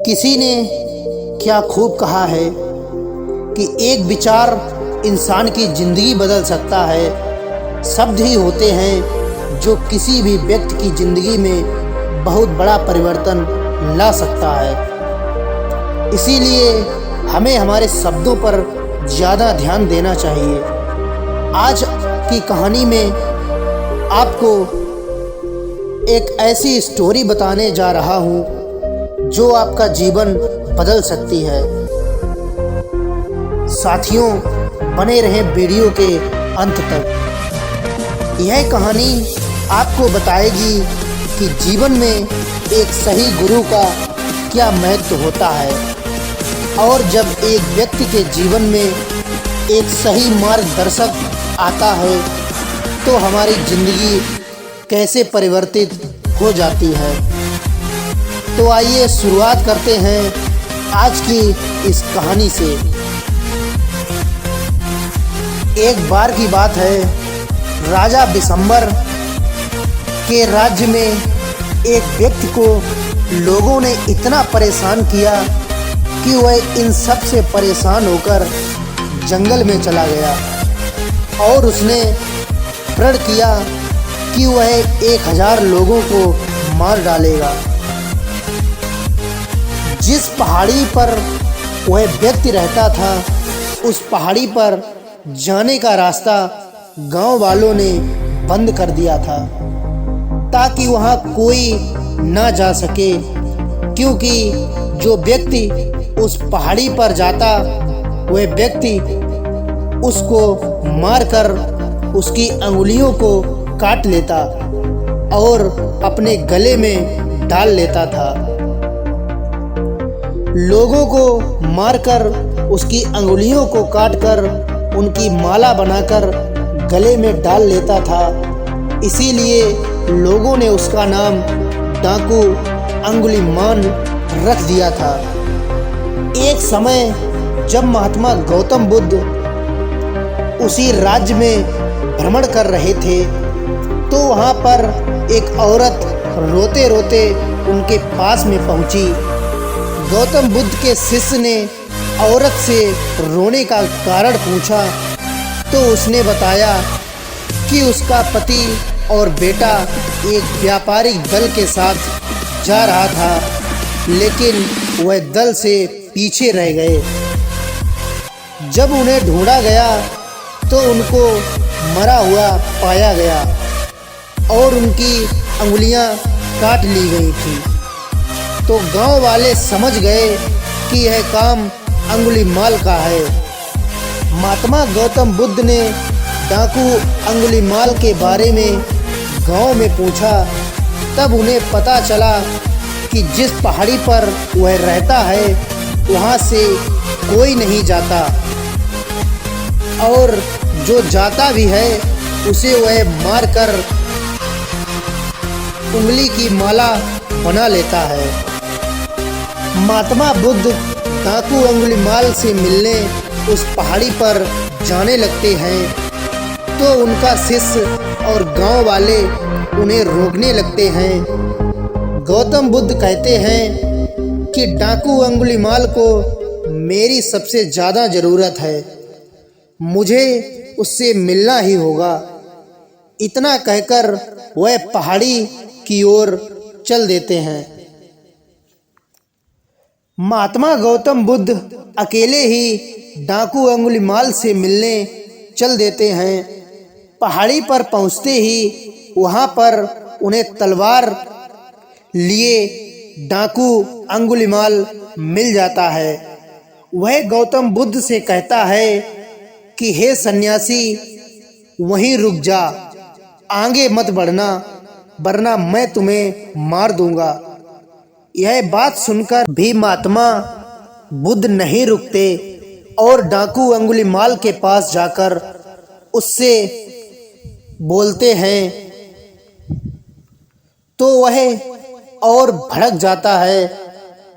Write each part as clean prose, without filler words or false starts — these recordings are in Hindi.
किसी ने क्या खूब कहा है कि एक विचार इंसान की ज़िंदगी बदल सकता है। शब्द ही होते हैं जो किसी भी व्यक्ति की ज़िंदगी में बहुत बड़ा परिवर्तन ला सकता है। इसीलिए हमें हमारे शब्दों पर ज़्यादा ध्यान देना चाहिए। आज की कहानी में आपको एक ऐसी स्टोरी बताने जा रहा हूँ जो आपका जीवन बदल सकती है। साथियों, बने रहें वीडियो के अंत तक। यह कहानी आपको बताएगी कि जीवन में एक सही गुरु का क्या महत्व होता है और जब एक व्यक्ति के जीवन में एक सही मार्गदर्शक आता है तो हमारी ज़िंदगी कैसे परिवर्तित हो जाती है। तो आइए शुरुआत करते हैं आज की इस कहानी से। एक बार की बात है, राजा बिशंबर के राज्य में एक व्यक्ति को लोगों ने इतना परेशान किया कि वह इन सब से परेशान होकर जंगल में चला गया और उसने प्रण किया कि वह 1000 लोगों को मार डालेगा। जिस पहाड़ी पर वह व्यक्ति रहता था, उस पहाड़ी पर जाने का रास्ता गांव वालों ने बंद कर दिया था ताकि वहां कोई ना जा सके, क्योंकि जो व्यक्ति उस पहाड़ी पर जाता वह व्यक्ति उसको मारकर उसकी अंगुलियों को काट लेता और अपने गले में डाल लेता था। लोगों को मारकर उसकी अंगुलियों को काटकर उनकी माला बनाकर गले में डाल लेता था। इसीलिए लोगों ने उसका नाम डाकू अंगुलीमाल रख दिया था। एक समय जब महात्मा गौतम बुद्ध उसी राज्य में भ्रमण कर रहे थे तो वहाँ पर एक औरत रोते रोते उनके पास में पहुँची। गौतम बुद्ध के शिष्य ने औरत से रोने का कारण पूछा तो उसने बताया कि उसका पति और बेटा एक व्यापारिक दल के साथ जा रहा था, लेकिन वह दल से पीछे रह गए। जब उन्हें ढूंढा गया तो उनको मरा हुआ पाया गया और उनकी अंगुलियां काट ली गई थी। तो गांव वाले समझ गए कि यह काम अंगुलीमाल का है। महात्मा गौतम बुद्ध ने डाकू अंगुलीमाल के बारे में गांव में पूछा। तब उन्हें पता चला कि जिस पहाड़ी पर वह रहता है वहां से कोई नहीं जाता और जो जाता भी है उसे वह मारकर उंगली की माला बना लेता है। महात्मा बुद्ध डाकू अंगुलीमाल से मिलने उस पहाड़ी पर जाने लगते हैं तो उनका शिष्य और गांव वाले उन्हें रोकने लगते हैं। गौतम बुद्ध कहते हैं कि डाकू अंगुलीमाल को मेरी सबसे ज़्यादा ज़रूरत है, मुझे उससे मिलना ही होगा। इतना कहकर वह पहाड़ी की ओर चल देते हैं। महात्मा गौतम बुद्ध अकेले ही डाकू अंगुलीमाल से मिलने चल देते हैं। पहाड़ी पर पहुंचते ही वहां पर उन्हें तलवार लिए डाकू अंगुलीमाल मिल जाता है। वह गौतम बुद्ध से कहता है कि हे सन्यासी, वहीं रुक जा, आगे मत बढ़ना, वरना मैं तुम्हें मार दूंगा। यह बात सुनकर भी महात्मा बुद्ध नहीं रुकते और डाकू अंगुलीमाल के पास जाकर उससे बोलते हैं तो वह और भड़क जाता है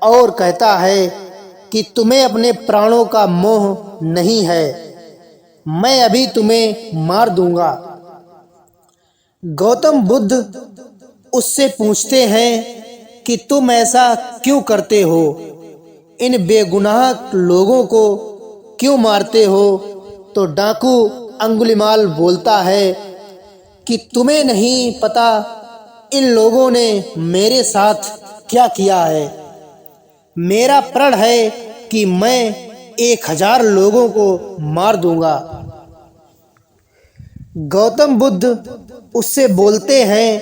और कहता है कि तुम्हें अपने प्राणों का मोह नहीं है, मैं अभी तुम्हें मार दूंगा। गौतम बुद्ध उससे पूछते हैं कि तुम ऐसा क्यों करते हो, इन बेगुनाह लोगों को क्यों मारते हो? तो डाकू अंगुलीमाल बोलता है कि तुम्हें नहीं पता इन लोगों ने मेरे साथ क्या किया है। मेरा प्रण है कि मैं 1000 लोगों को मार दूंगा। गौतम बुद्ध उससे बोलते हैं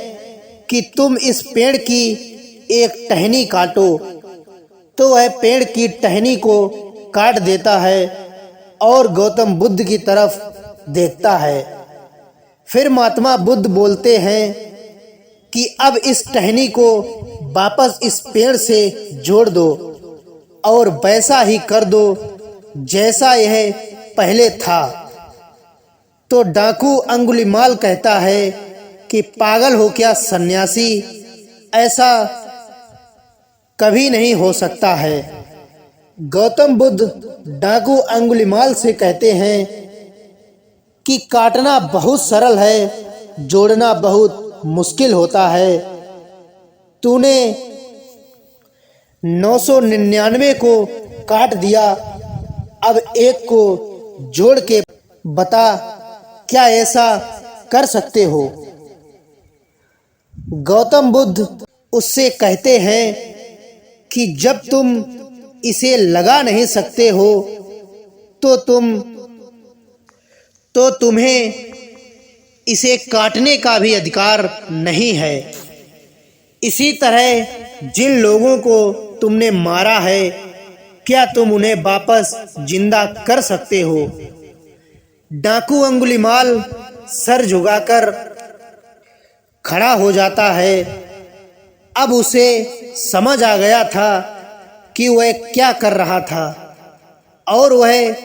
कि तुम इस पेड़ की एक टहनी काटो। तो वह पेड़ की टहनी को काट देता है और गौतम बुद्ध की तरफ देखता है। फिर महात्मा बुद्ध बोलते हैं कि अब इस टहनी को वापस इस पेड़ से जोड़ दो और वैसा ही कर दो जैसा यह पहले था। तो डाकू अंगुलीमाल कहता है कि पागल हो क्या सन्यासी, ऐसा कभी नहीं हो सकता है। गौतम बुद्ध डाकू अंगुलीमाल से कहते हैं कि काटना बहुत सरल है, जोड़ना बहुत मुश्किल होता है। तूने 999 को काट दिया, अब एक को जोड़ के बता, क्या ऐसा कर सकते हो? गौतम बुद्ध उससे कहते हैं कि जब तुम इसे लगा नहीं सकते हो तो तुम्हें इसे काटने का भी अधिकार नहीं है। इसी तरह जिन लोगों को तुमने मारा है, क्या तुम उन्हें वापस जिंदा कर सकते हो? डाकू अंगुलीमाल सर झुकाकर खड़ा हो जाता है। अब उसे समझ आ गया था कि वह क्या कर रहा था और वह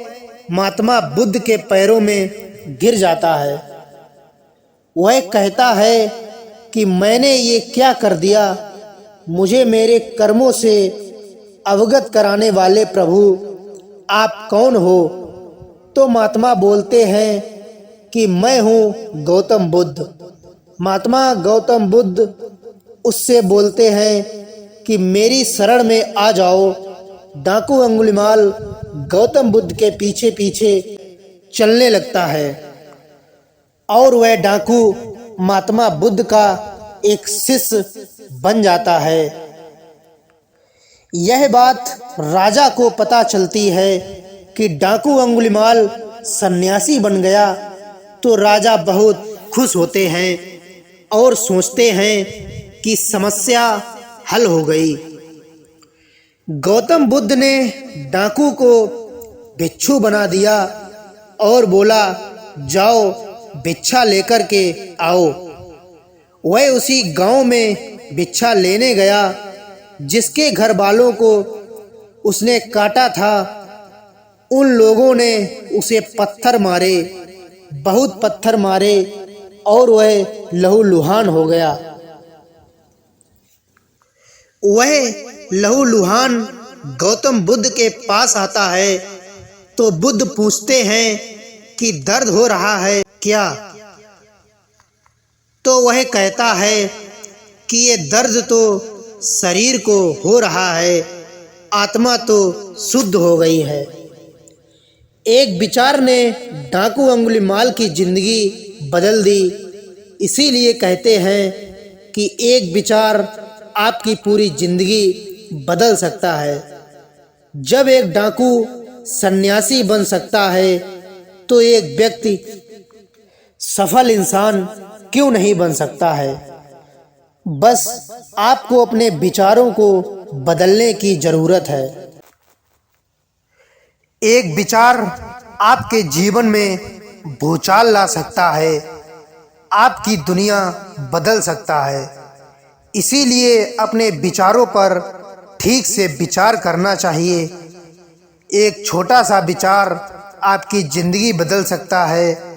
महात्मा बुद्ध के पैरों में गिर जाता है। वह कहता है कि मैंने ये क्या कर दिया? मुझे मेरे कर्मों से अवगत कराने वाले प्रभु, आप कौन हो? तो महात्मा बोलते हैं कि मैं हूँ गौतम बुद्ध। महात्मा गौतम बुद्ध उससे बोलते हैं कि मेरी शरण में आ जाओ। डाकू अंगुलीमाल गौतम बुद्ध के पीछे पीछे चलने लगता है और वह डाकू महात्मा बुद्ध का एक शिष्य बन जाता है। यह बात राजा को पता चलती है कि डाकू अंगुलीमाल सन्यासी बन गया। तो राजा बहुत खुश होते हैं और सोचते हैं कि समस्या हल हो गई। गौतम बुद्ध ने डाकू को भिक्षु बना दिया और बोला, जाओ भिक्षा लेकर के आओ। वह उसी गांव में भिक्षा लेने गया जिसके घर वालों को उसने काटा था। उन लोगों ने उसे पत्थर मारे, बहुत पत्थर मारे और वह लहूलुहान हो गया। वह लहूलुहान गौतम बुद्ध के पास आता है तो बुद्ध पूछते हैं कि दर्द हो रहा है क्या? तो वह कहता है कि ये दर्द तो शरीर को हो रहा है, आत्मा तो शुद्ध हो गई है। एक विचार ने डाकू अंगुलीमाल की जिंदगी बदल दी। इसीलिए कहते हैं कि एक विचार आपकी पूरी जिंदगी बदल सकता है। जब एक डाकू सन्यासी बन सकता है तो एक व्यक्ति सफल इंसान क्यों नहीं बन सकता है? बस आपको अपने विचारों को बदलने की जरूरत है। एक विचार आपके जीवन में भूचाल ला सकता है, आपकी दुनिया बदल सकता है। इसीलिए अपने विचारों पर ठीक से विचार करना चाहिए। एक छोटा सा विचार आपकी जिंदगी बदल सकता है।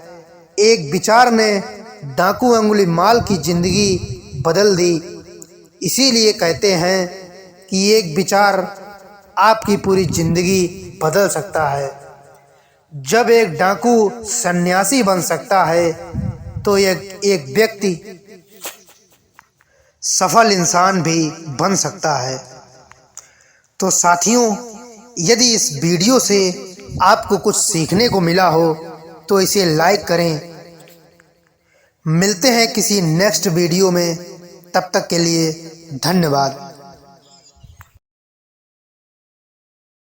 एक विचार ने डाकू अंगुलीमाल की जिंदगी बदल दी। इसीलिए कहते हैं कि एक विचार आपकी पूरी जिंदगी बदल सकता है। जब एक डाकू सन्यासी बन सकता है तो एक व्यक्ति सफल इंसान भी बन सकता है। तो साथियों, यदि इस वीडियो से आपको कुछ सीखने को मिला हो तो इसे लाइक करें। मिलते हैं किसी नेक्स्ट वीडियो में, तब तक के लिए धन्यवाद।